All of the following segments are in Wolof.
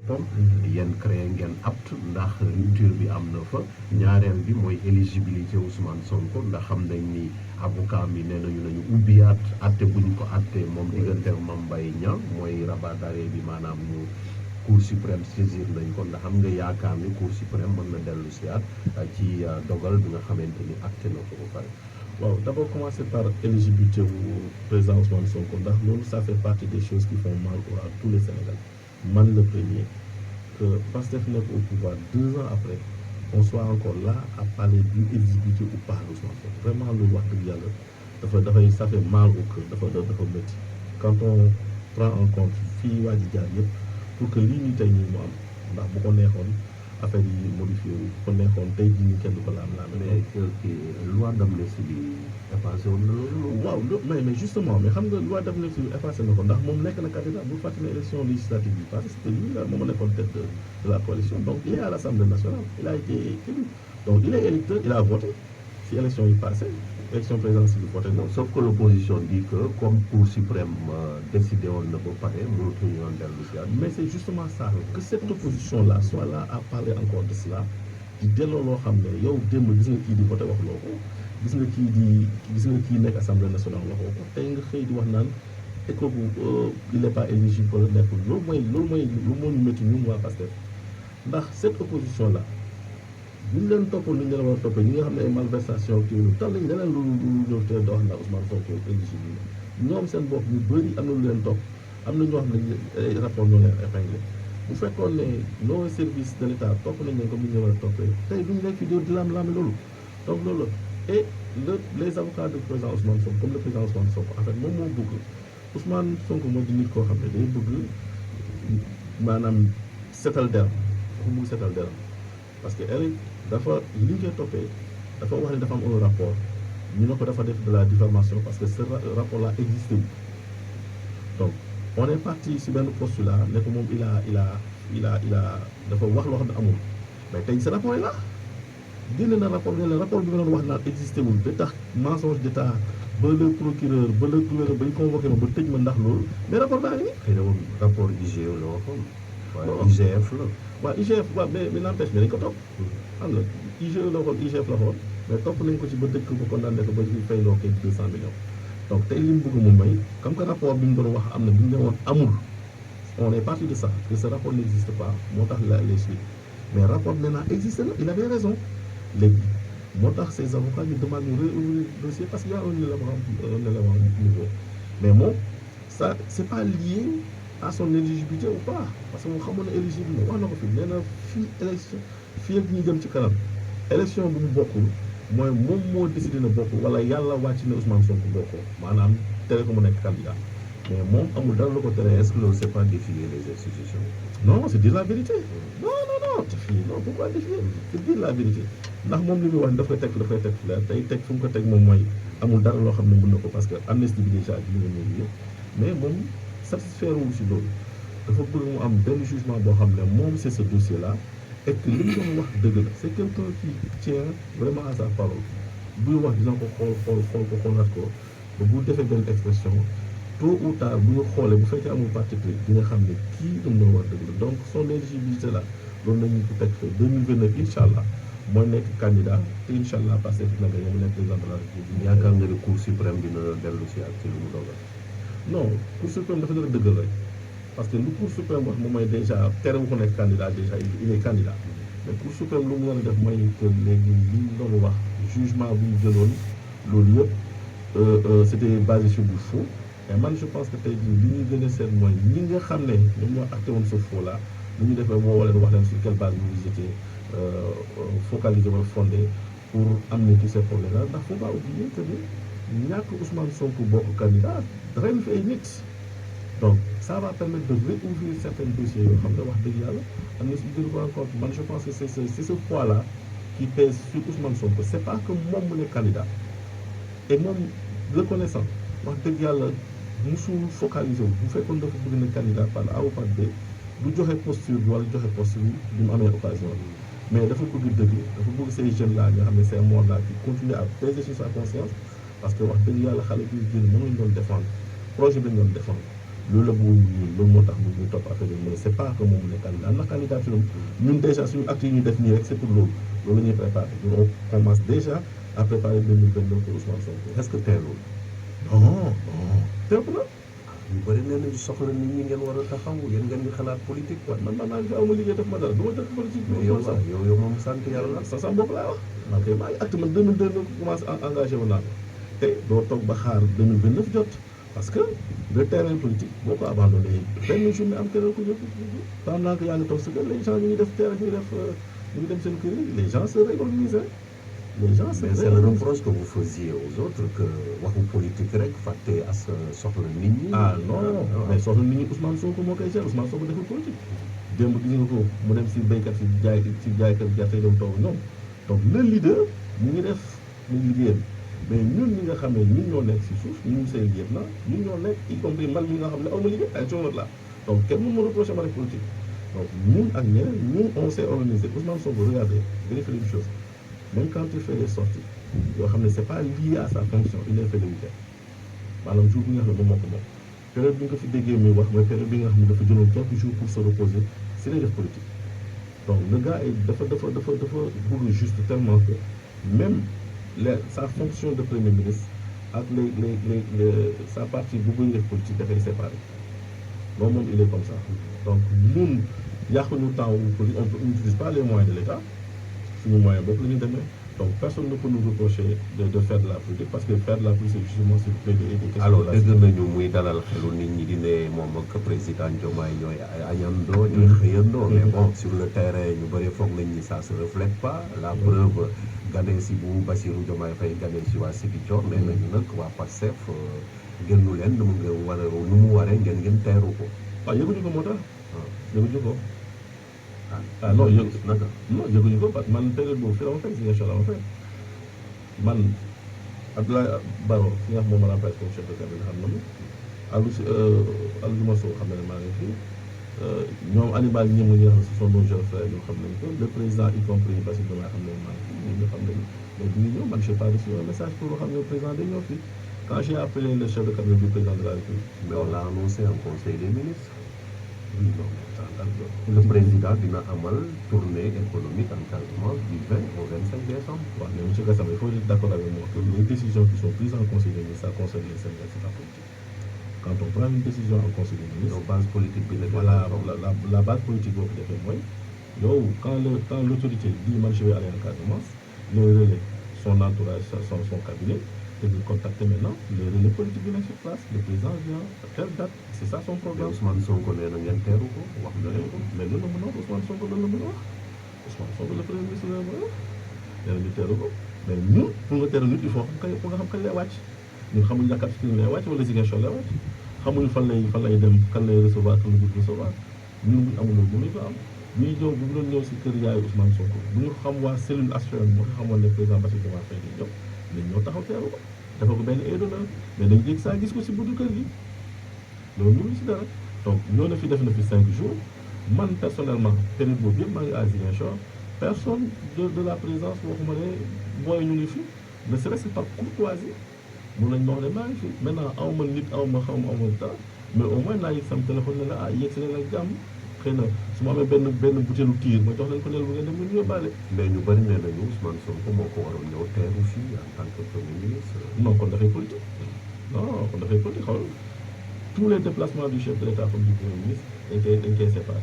boppam yéen créé ngeen apte ndax rupture bi am na fa ñaareel bi mooy éligibilité Ousmane Sonko ndax xam nañ ni avocat mi nee nañu ubbiyaat atte buñ ko atte moom diggante Mame Mbaye Niang mooy rabat d'arrêt bi maanaam ñu cour suprême saisir nañ ko ndax xam nga yaakaar ni cour suprême mën na dellu siyaat ci dogal bi nga xamante ni acté na ko ba pare. waaw d'abord commencer par éligibilité wu président Ousmane Sonko ndax loolu ça fait partie des choses qui font mal à tous les Sénégalais man le premier que Pastef nekk au pouvoir 2 ans après on soit encore là à parler d'une éligibilité ou pas Ousmane Sonko vraiment loolu wax dëgg yàlla dafay ça fait mal au cœur dafa métti quand on prend en compte fii waa ji jaar yëpp pour que lii ñu tey nii mu am ndax bu ko neexoon affaire yi modifié wu bu ko neexoon tey jii ñu kenn du ko laam-laam. mais loi d'amnistie bi effacé woon na loolu. waaw mais justement mais xam nga loi d'amnistie bi effacé na ko ndax moom nekk na candidat bu fàttali élection législative bi parce que c'était lui là moom nekkoon tête de la coalition donc il est à l'Assemblée nationale il a été élu donc il est électeur il a voté si élection yi passé élection présidentielle bi voté na. sauf que l'opposition dit que comme Cour suprême décidé woon na ba pare mënatuñu woon dellu si waat. mais c'est justement ça que cette opposition là soit là à parler encore de cela di delloo loo xam ne yow démb gis nga kii di voté wax loo ko gis nga kii nekk assemblée nationale waxoo ko tey nga xëy di wax naan éco bu il n'est pas éligible wala nekkul loolu mooy ñu métti ñun waa Pastef ndax cette opposition là bu ñu leen toppoon ni ñu leen war a toppee ñi nga xam ne ay malversation kii lu tal nañ leneen lu ñëw te doo wax naa Ousmane Sonko éligible ñoom seen bopp ñu bëri am na lu leen topp am na ñoo xam ne ay rapport ñoo leen épinglé bu fekkoon ne nos services de l'État topp nañ leen comme ni ñu war a toppee tey duñu nekk fi di laam-laame loolu donc loolu et les avocats du président Ousmane Sonko comme le président Ousmane Sonko en fait moom moo bëgg Ousmane Sonko moo di nit koo xam ne day bëgg maanaam setal deram dafa bëgg setal deram parce que Eric dafa li ñu koy toppee dafa wax ne dafa am un rapport ñu ne ko dafa def de la diffamation parce que ce rapport là existé wu donc on est parti si benn postulat ne ko moom il a dafa wax loo xam ne amul mais tey ce rapport yi la génne na rapport ne la rapport bi nga doon wax naan existé wul ba tax mensonge d'état ba le procureur ba le gouverneur ba ñu convoqué ma ba tëj ma ndax loolu mais rapport baa ngi nii. xëy na moom rapport IGE la waxoon. waaye IGF la. waaw IGF waaw mais n'empêche mais dañ ko topp. xam nga IGE la waxoon IGF la waxoon mais topp nañ ko ci ba dëkk ko condamné ko ba ci fay loo koy 200 millions. donc tey li mu bëgg mu may comme que rapport bi ñu doon wax am na bi ñu doon wax amul on est parti de ça que ce rapport n'existe pas moo tax les suites mais rapport maintenant existe na il avait raison léegi moo tax ces avocats ñu demandent ñu réouvrir le dossier parce qu'il y a un élément nouveau mais moom ça c'est pas lié à son éligibilité ou pas parce que moom xamoon na éligible na wax na ko fi nee na fii élection fii ak ñuy dem ci kanam élection bu mu bokkul mooy moom moo décidé na bokk wala yàlla wàcc na Ousmane Sonko bokkoo maanaam tere ko mu nekk candidat mais moom amul dara la ko tere. est-ce que loolu c'est pas défier les institutions. non c'est dire la vérité non fii non pourquoi défier c'est dire la vérité ndax moom li muy wax daf koy teg flair tey fu mu ko teg moom mooy amul dara loo xam ne mën na ko parce que amnistie bi déjà bi nga ñëw yëpp mais moom satisfaire wul si loolu dafa bëgg mu am benn jugement boo xam ne moom c'est ce dossier là et que li mu doon wax dëgg la c'est quelqu'un qui tient vraiment à sa parole buy wax dina ko xoolaat ko ba bu defee benn expression tôt ou tard bu ñu xoolee bu fekkee amul parti pris dina xam ne kii dam doon wax dëgg la donc son éligibilité là loolu nañu ko teg 2029 incha allah mooy nekk candidat te incha allah passé fi la nga mu nekk président de la République. yaakaar nga ni cour suprême dina dellu si ak ci lu mu dogal. non cour suprême dafa dara dëggal rek parce que lu cour suprême wax moom mooy déjà tere wu ko nekk candidat déjà il est candidat mais cour suprême lu mu war a def mooy que léegi li ñu doon wax jugement bu ñu jëloon loolu yëpp c'était basé sur du faux mais man je pense que tey jii li ñuy gën a seet mooy ñi nga xam ne ñoom ñoo acté woon ce faux là lu ñu defee moo leen wax leen sur quelle base vous étiez focalisé wala fondé pour amener tous ces problèmes là ndax faut pas oublier que ni ñàkk Ousmane Sonko bokk candidat ren fi ay nit donc ça va permettre de réouvrir certains dossiers yoo xam ne wax dëgg yàlla am na si jël ko en compte man je pense que c'est ce poids là qui pèse sur Ousmane Sonko c'est pas que moom mu ne candidat et moom reconnaissant wax dëgg yàlla musul focaliser wu bu fekkoon dafa bëgg na candidat par A ou par B du joxe posture bi wala joxe posture bi mu amee occasion mais dafa bëgg dëgg dafa bëgg ces jeunes là nga xam ne ces morts là qui continuent à peser sur sa conscience parce que wax dëgg yàlla xale bi génn mënuñ doon défendre projet bi ñu doon défendre loolu la bëgg ñun loolu moo tax ñu topp affaire yi mais c'est pas que moom mu ne candidat na candidature ñun déjà suñu acte yi ñu def nii rek c'est pour loolu loolu la ñuy préparé ñun on commence déjà à préparer 2022 pour Ousmane Sonko. est-ce que teelul non non teeku na. ñu bëri nee nañu soxla nit ñi ngeen war a taxaw yéen ngeen di xalaat politique quoi. man maa ngi fi aw ma liggéey def ma dara du ma def politique. mais yow sax yow moom sant yàlla. sa bopp laa wax. man kay maa ngi acte man 2002 commencé engagé wu naa ko te doo toog ba xaar 2029 jot parce que le terrain politique boo ko abandonné benn journée am keneen ko jot pendant que yaa ngi toog sa kër les gens ñu ngi def terrain ñu ngi dem seen kër yi les gens se réorganisent les gens se mais c'est le reproche que vous faisiez aux autres que waxu politique rek fàtte as soxla nit ñi. ah non mais soxla nit ñi Ousmane Sonko moo koy jar Ousmane Sonko deful politique démb gis nga ko mu dem si béykat si jaaykat gerte yi doon toog ñoom donc le leader mu ngi def mu liggéeyam mais ñun ñi nga xam ne ñun ñoo nekk si suuf ñun seen liggéey na ñun ñoo nekk y compris man mi nga xam ne aw ma liggéey ay chômeur la donc kenn mënu ma reproché ma rek politique donc ñun ak ñeneen ñun on s'est organisé Ousmane Sonko regardez vérifiez une chose même quand il fait des sorties yoo xam ne c'est pas lié à sa fonction il est fait le week-end maanaam jour bi nga xam ne moom moo ko moom période bi nga ko fi déggee muy wax mooy période bi nga xam ne dafa jëloon quelques jours pour se reposer si lay def politique donc le gars est dafa bëgg juste tellement que même sa fonction de premier ministre ak sa partie bu bëgg def politique dafay séparer loolu moom il est comme ça donc ñun yàquñu temps wu politique on n'utilise pas les moyens de l'État suñu moyen bopp la ñu demee donc personne ne peut nous reprocher de faire de la politique parce que faire de la politique c'est justement c'est plaider des questions. alors dégg nañu muy dalal xelu nit ñi di ne moom ak président Diomaye ñooy añandoo ñooy xëyandoo mais bon sur le terrain ñu bëri foog nañ ni ça se reflète pas la preuve gane si bu Bassirou Diomaye Faye gane si waa Ziguinchor nee nañu nag waa Pastef génnu leen nu mu waree ngeen teeru ko. waaw yëguñu ko moo tax. yëguñu ko. ah non yëguñu ko parce que man période boobu fii la ma fekk Ziguinchor la ma fekk man Abdoulaye Baro ki nga xam moom ma remplacé comme chef de cabinet xam na ma Aliouma Sow xam na ne maa ngi fi ñoom Hannibal ñi nga xam ne ce sont nos jeunes frères ñoo xam nañ ko le président y compris Bassirou Diomaye xam ne maa ngi fi ñun ñu xam nañ mais bu ñu ñëw man j'ai pas reçu un message pour xam ne président day ñëw fii quand j'ai appelé le chef de cabinet du président de la République. mais on l'a annoncé en conseil des ministres. oui non le président dina amal tournée économique en Casamance du 20 au 25 décembre. waaw mais monsieur Gassama il faut être d'accord avec moi que les décisions qui sont prises en conseil des ministres ça concerne les Sénégalais c'est pas politique. Quand on prend une décision en conseil des ministres. donc base politique bi la. voilà la base politique boo ko defee mooy yow quand l'autorité dit man je vais aller en Casamance les relais son entourage son cabinet te ñu contacter maintenant les relais politiques bi nekk sur place le président vient à telle date c'est ça son programme. Ousmane Sonko nee na ngeen teeru ko wax na leen ko. mais loolu la mën a wax Ousmane Sonko loolu la mën a wax Ousmane Sonko le premier ministre la mën a wax nee na ñu teeru ko mais ñun pour nga teeru nit il faut pour nga xam kañ lay wàcc ñun xamuñ la capitale lay wàcc wala Ziguinchor lay wàcc xamuñu fan lay dem kan lay recevoir kan la dul recevoir ñun buñ amul loolu mënuñ ko am ñuy ñëw bu ñu doon ñëw si kër yaayu Ousmane Sonko bu ñu xam waa cellule assurance moo xamoon ne président Bassirou Diomaye Faye di ñëw dañ ñoo taxaw teeru ko dafa ko benn aide d'honneur mais dañ jég saa gis ko si buddu kër gi loolu mënuñ si dara donc ñoo na fi def na fi 5 jours man personnellement période boobu yëpp maa ngi à Ziguinchor personne de la présidence waxuma ne booy ñu ngi fi ne serait-ce que par courtoisie mun nañ ma wax ne maa ngi fi maintenant aw ma nit aw ma xaw ma aw ma dara mais au moins naa yëg sam téléphone ne la ah yegg si leen ak jàmm xëy na su ma amee benn butéelu tiir ma jox leen ko ne bu ngeen dem ngeen yóbbaale. mais ñu bëri nee nañu Ousmane Sonko moo ko waroon ñëw teeru fii en tant que premier ministre. non kon dafay politique non kon dafay politique xaw tous les déplacements du chef de l'État comme du premier ministre dañ koy séparé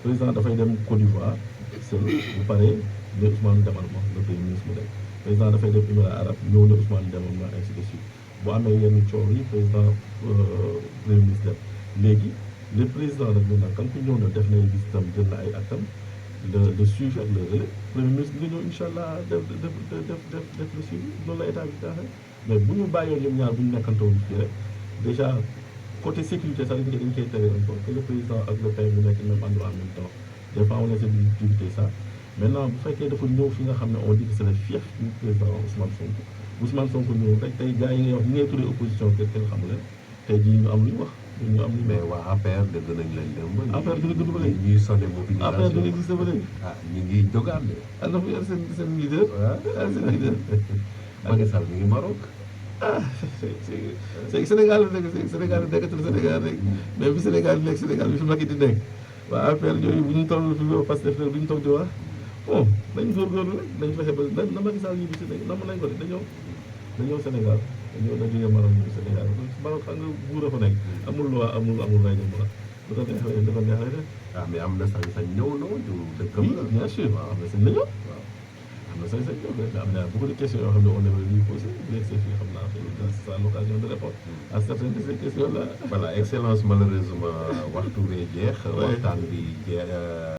président dafay dem Côte d'Ivoire seul bu paree ne Ousmane demal ma le premier ministre mu dem président dafay dem Émirats arabes ñëw ne Ousmane demal ma ainsi de suite bu amee yenn coow yi président premier ministre dem léegi le président nag maintenant kan ku ñëw na def na visitam jël na ay actam le suivi ak le relais premier ministre bi nga ñëw incha allah def le suivi loolu la état bi taxee mais bu ñu bàyyoon ñoom ñaar bu ñu nekkantoon fii rek déjà côté sécurité sax dañ koy tere encore que le président ak le père bi nekk même endroit en même temps des fois on essaie d'éviter ça maintenant bu fekkee dafa ñëw fi nga xam ne on dit que c'est le fief du président Ousmane Sonko ñëw rek tey gars yi ngay wax ñi ngay tuddee opposition kenn xamu leen tey jii ñu am lu ñu wax ñu am lu mais waa APR dëgg nañ leen dem ba. APR dina dund ba léegi ñuy sonné mobilisation APR dina gis ba léegi. ah ñu ngi jógaat de. ah dafa yor seen leader. waaw seen leader. Macky Sall mi ngi Maroc. ah c'est Sénégal la nekk Sénégal nekkatul Sénégal rek mais bi Sénégal nekk Sénégal bi fi Macky di nekk waa affaire yooyu bu ñu toll fi ba Pastef rek du ñu toog di wax bon nañ góorgóorlu rek nañ fexe ba na Macky Sall ñibbi Sénégal namm nañ ko de dañoo Sénégal dañoo jógee Maroc ñibbi Sénégal Maroc xam nga buur a fa nekk amul loi amul règlement lu ko neexee dafa neexee def ah mais am na sañ-sañ ñëw non du dëkkam oui la. bien sûr am na sañ nañoo waaw. am na sañ-sañ ñëw mais am na beaucoup de questions yoo xam ne on devrait lui poser bu yegsee fii xam naa xëy na c'est l'occasion de répondre à certaines de ces questions là. Voilà excellence malheureusement waxtu bee jeex. Ouais. waxtaan bi jeex.